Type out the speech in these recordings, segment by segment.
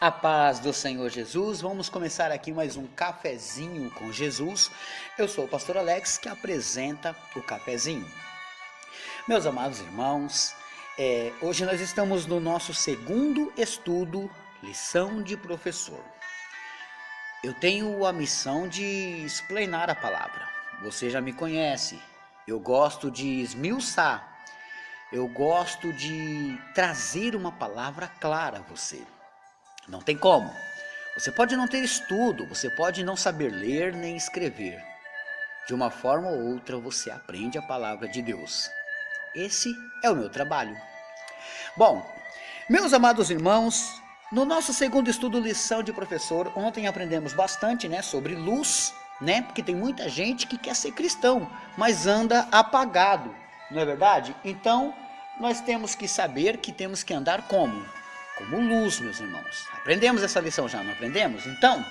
A paz do Senhor Jesus, vamos começar aqui mais um cafezinho com Jesus. Eu sou o pastor Alex que apresenta o cafezinho. Meus amados irmãos, hoje nós estamos no nosso segundo estudo, lição de professor. Eu tenho a missão de explanar a palavra, você já me conhece, eu gosto de esmiuçar, eu gosto de trazer uma palavra clara a você. Não tem como. Você pode não ter estudo, você pode não saber ler nem escrever. De uma forma ou outra você aprende a palavra de Deus. Esse é o meu trabalho. Bom, meus amados irmãos, no nosso segundo estudo, lição de professor, ontem aprendemos bastante, sobre luz, porque tem muita gente que quer ser cristão, mas anda apagado, não é verdade? Então, nós temos que saber que temos que andar como luz, meus irmãos. Aprendemos essa lição já, não aprendemos? Então,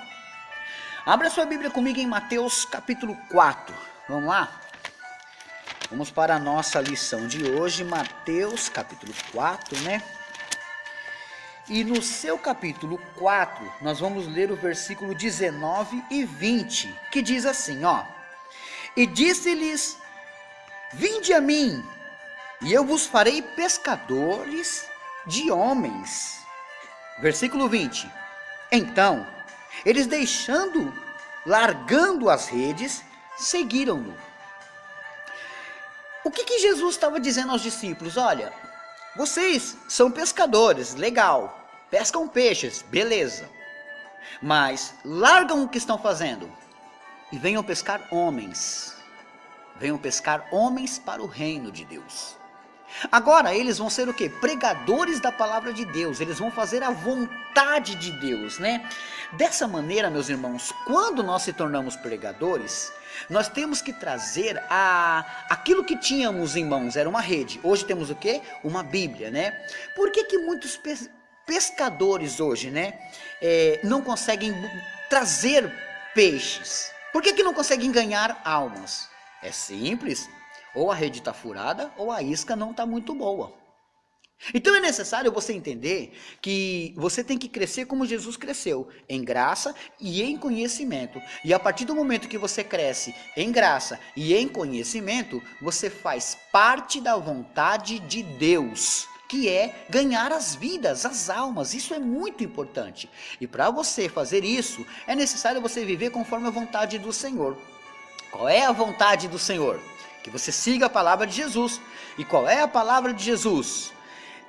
abra sua Bíblia comigo em Mateus capítulo 4. Vamos lá? Vamos para a nossa lição de hoje, Mateus capítulo 4, E no seu capítulo 4, nós vamos ler o versículo 19 e 20, que diz assim, E disse-lhes, vinde a mim, e eu vos farei pescadores de homens. Versículo 20. Então, eles largando as redes, seguiram-no. O que Jesus estava dizendo aos discípulos? Olha, vocês são pescadores, legal, pescam peixes, beleza. Mas largam o que estão fazendo e venham pescar homens. Venham pescar homens para o reino de Deus. Agora eles vão ser o quê? Pregadores da palavra de Deus, eles vão fazer a vontade de Deus, Dessa maneira, meus irmãos, quando nós se tornamos pregadores, nós temos que trazer aquilo que tínhamos em mãos, era uma rede. Hoje temos o quê? Uma Bíblia, Por que muitos pescadores hoje, não conseguem trazer peixes? Por que não conseguem ganhar almas? É simples. Ou a rede está furada, ou a isca não está muito boa. Então é necessário você entender que você tem que crescer como Jesus cresceu, em graça e em conhecimento. E a partir do momento que você cresce em graça e em conhecimento, você faz parte da vontade de Deus, que é ganhar as vidas, as almas. Isso é muito importante. E para você fazer isso, é necessário você viver conforme a vontade do Senhor. Qual é a vontade do Senhor? Que você siga a palavra de Jesus. E qual é a palavra de Jesus?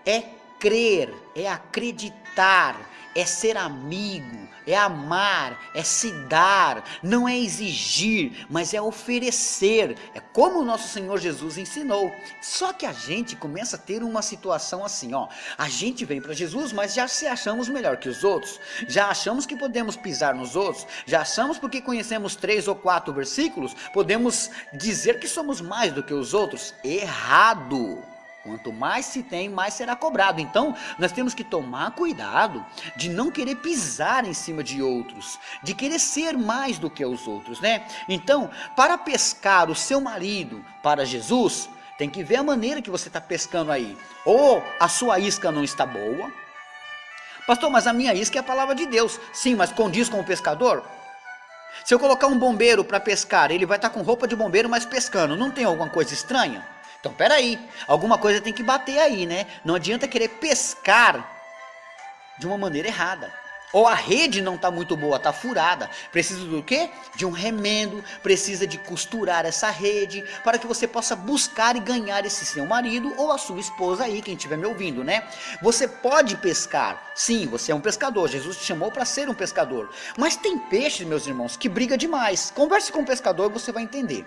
É crer, é acreditar, é ser amigo, é amar, é se dar, não é exigir, mas é oferecer. É como o nosso Senhor Jesus ensinou. Só que a gente começa a ter uma situação assim, a gente vem para Jesus, mas já se achamos melhor que os outros, já achamos que podemos pisar nos outros, já achamos porque conhecemos 3 ou 4 versículos, podemos dizer que somos mais do que os outros. Errado! Quanto mais se tem, mais será cobrado. Então, nós temos que tomar cuidado de não querer pisar em cima de outros, de querer ser mais do que os outros, Então, para pescar o seu marido para Jesus, tem que ver a maneira que você está pescando aí. Ou a sua isca não está boa. Pastor, mas a minha isca é a palavra de Deus. Sim, mas condiz com o pescador? Se eu colocar um bombeiro para pescar, ele vai estar com roupa de bombeiro, mas pescando. Não tem alguma coisa estranha? Então, peraí, alguma coisa tem que bater aí, Não adianta querer pescar de uma maneira errada. Ou a rede não está muito boa, está furada. Precisa do quê? De um remendo, precisa de costurar essa rede, para que você possa buscar e ganhar esse seu marido ou a sua esposa aí, quem estiver me ouvindo, Você pode pescar, sim, você é um pescador, Jesus te chamou para ser um pescador. Mas tem peixe, meus irmãos, que briga demais. Converse com um pescador e você vai entender.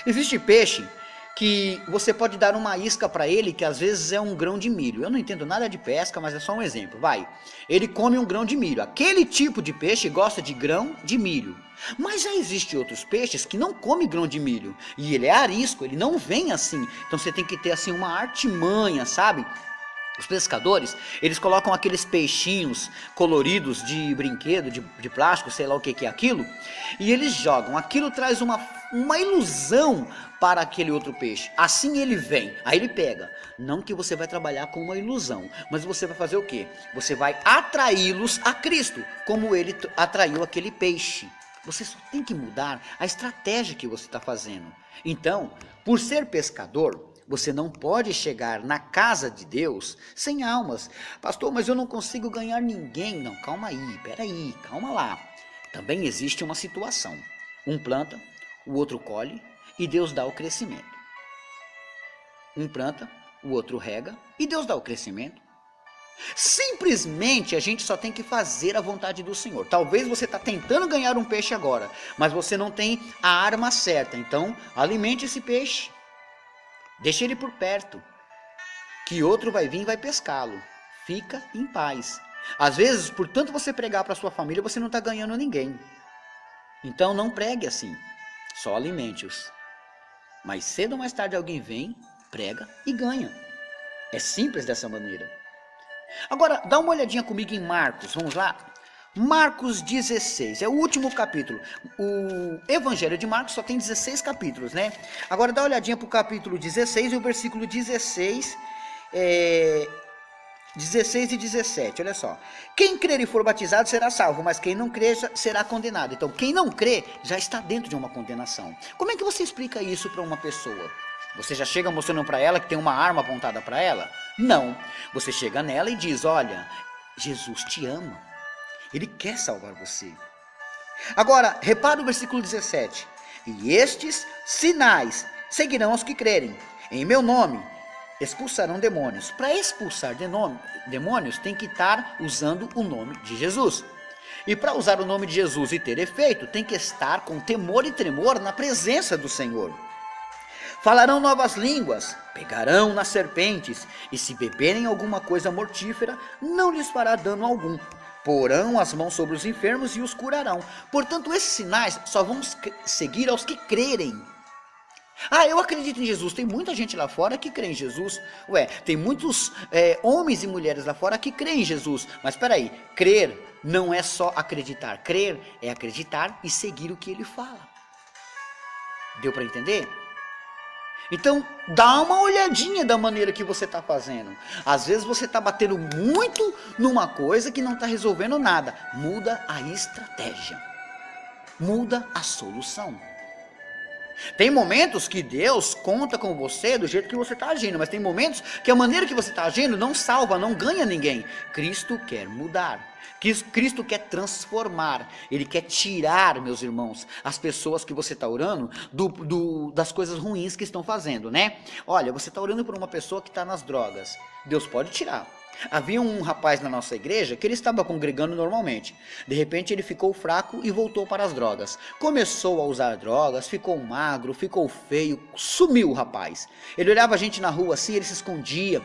Existe peixe que você pode dar uma isca para ele, que às vezes é um grão de milho. Eu não entendo nada de pesca, mas é só um exemplo. Ele come um grão de milho. Aquele tipo de peixe gosta de grão de milho. Mas já existem outros peixes que não comem grão de milho. E ele é arisco, ele não vem assim. Então você tem que ter assim uma artimanha, sabe? Os pescadores, eles colocam aqueles peixinhos coloridos de brinquedo, de plástico, sei lá o que é aquilo, e eles jogam. Aquilo traz uma uma ilusão para aquele outro peixe. Assim ele vem, aí ele pega. Não que você vai trabalhar com uma ilusão, mas você vai fazer o quê? Você vai atraí-los a Cristo, como ele atraiu aquele peixe. Você só tem que mudar a estratégia que você está fazendo. Então, por ser pescador, você não pode chegar na casa de Deus sem almas. Pastor, mas eu não consigo ganhar ninguém. Não, calma aí, peraí, calma lá. Também existe uma situação. Um planta, o outro colhe e Deus dá o crescimento. Um planta, o outro rega e Deus dá o crescimento. Simplesmente a gente só tem que fazer a vontade do Senhor. Talvez você está tentando ganhar um peixe agora, mas você não tem a arma certa. Então, alimente esse peixe. Deixe ele por perto, que outro vai vir e vai pescá-lo. Fica em paz. Às vezes, por tanto você pregar para sua família, você não está ganhando ninguém. Então não pregue assim, só alimente-os. Mas cedo ou mais tarde alguém vem, prega e ganha. É simples dessa maneira. Agora, dá uma olhadinha comigo em Marcos, vamos lá? Marcos 16, é o último capítulo. O Evangelho de Marcos só tem 16 capítulos, né? Agora dá uma olhadinha para o capítulo 16 e o versículo 16 e 17, olha só. Quem crer e for batizado será salvo, mas quem não crer será condenado. Então, quem não crê já está dentro de uma condenação. Como é que você explica isso para uma pessoa? Você já chega mostrando para ela que tem uma arma apontada para ela? Não. Você chega nela e diz, olha, Jesus te ama. Ele quer salvar você. Agora, repara o versículo 17. E estes sinais seguirão aos que crerem. Em meu nome expulsarão demônios. Para expulsar demônios, tem que estar usando o nome de Jesus. E para usar o nome de Jesus e ter efeito, tem que estar com temor e tremor na presença do Senhor. Falarão novas línguas, pegarão nas serpentes, e se beberem alguma coisa mortífera, não lhes fará dano algum. Porão as mãos sobre os enfermos e os curarão. Portanto, esses sinais só vão seguir aos que crerem. Ah, eu acredito em Jesus. Tem muita gente lá fora que crê em Jesus. Ué, tem muitos homens e mulheres lá fora que creem em Jesus. Mas espera aí, crer não é só acreditar. Crer é acreditar e seguir o que ele fala. Deu para entender? Então, dá uma olhadinha da maneira que você está fazendo. Às vezes você está batendo muito numa coisa que não está resolvendo nada. Muda a estratégia. Muda a solução. Tem momentos que Deus conta com você do jeito que você está agindo, mas tem momentos que a maneira que você está agindo não salva, não ganha ninguém. Cristo quer mudar. Cristo quer transformar. Ele quer tirar, meus irmãos, as pessoas que você está orando das coisas ruins que estão fazendo, né? Olha, você está orando por uma pessoa que está nas drogas. Deus pode tirar. Havia um rapaz na nossa igreja que ele estava congregando normalmente. De repente ele ficou fraco e voltou para as drogas. Começou a usar drogas, ficou magro, ficou feio, sumiu o rapaz. Ele olhava a gente na rua assim, ele se escondia.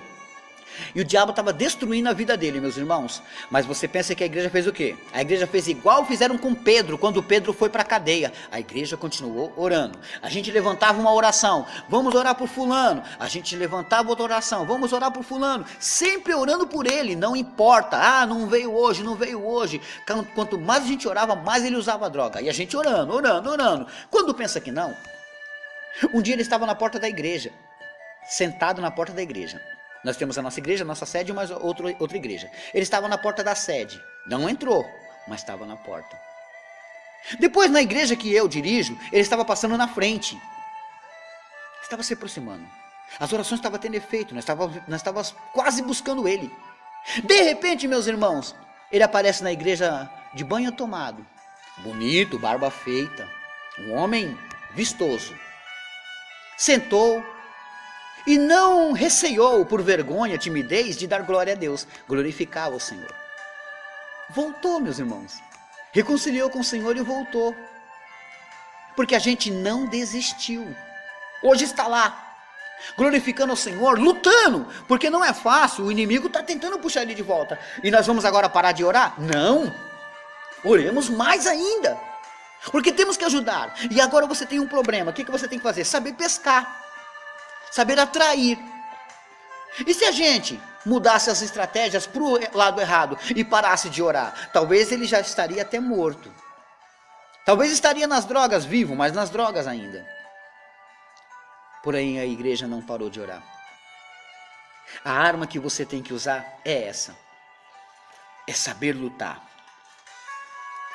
E o diabo estava destruindo a vida dele, meus irmãos. Mas você pensa que a igreja fez o quê? A igreja fez igual fizeram com Pedro, quando Pedro foi para a cadeia. A igreja continuou orando. A gente levantava uma oração, vamos orar por fulano. A gente levantava outra oração, vamos orar por fulano. Sempre orando por ele, não importa. Ah, não veio hoje, não veio hoje. Quanto mais a gente orava, mais ele usava a droga. E a gente orando. Quando pensa que não, um dia ele estava na porta da igreja, sentado na porta da igreja. Nós temos a nossa igreja, a nossa sede e mais outra igreja. Ele estava na porta da sede. Não entrou, mas estava na porta. Depois, na igreja que eu dirijo, ele estava passando na frente. Estava se aproximando. As orações estavam tendo efeito. Nós estávamos quase buscando ele. De repente, meus irmãos, ele aparece na igreja de banho tomado. Bonito, barba feita. Um homem vistoso. Sentou. E não receou por vergonha, timidez, de dar glória a Deus. Glorificava o Senhor. Voltou, meus irmãos. Reconciliou com o Senhor e voltou. Porque a gente não desistiu. Hoje está lá, glorificando o Senhor, lutando. Porque não é fácil, o inimigo está tentando puxar ele de volta. E nós vamos agora parar de orar? Não. Oremos mais ainda. Porque temos que ajudar. E agora você tem um problema. O que você tem que fazer? Saber pescar. Saber atrair. E se a gente mudasse as estratégias para o lado errado e parasse de orar? Talvez ele já estaria até morto. Talvez estaria nas drogas vivo, mas nas drogas ainda. Porém, a igreja não parou de orar. A arma que você tem que usar é essa. É saber lutar.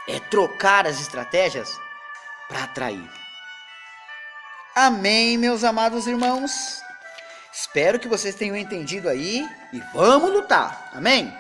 É trocar as estratégias para atrair. Amém, meus amados irmãos? Espero que vocês tenham entendido aí e vamos lutar. Amém?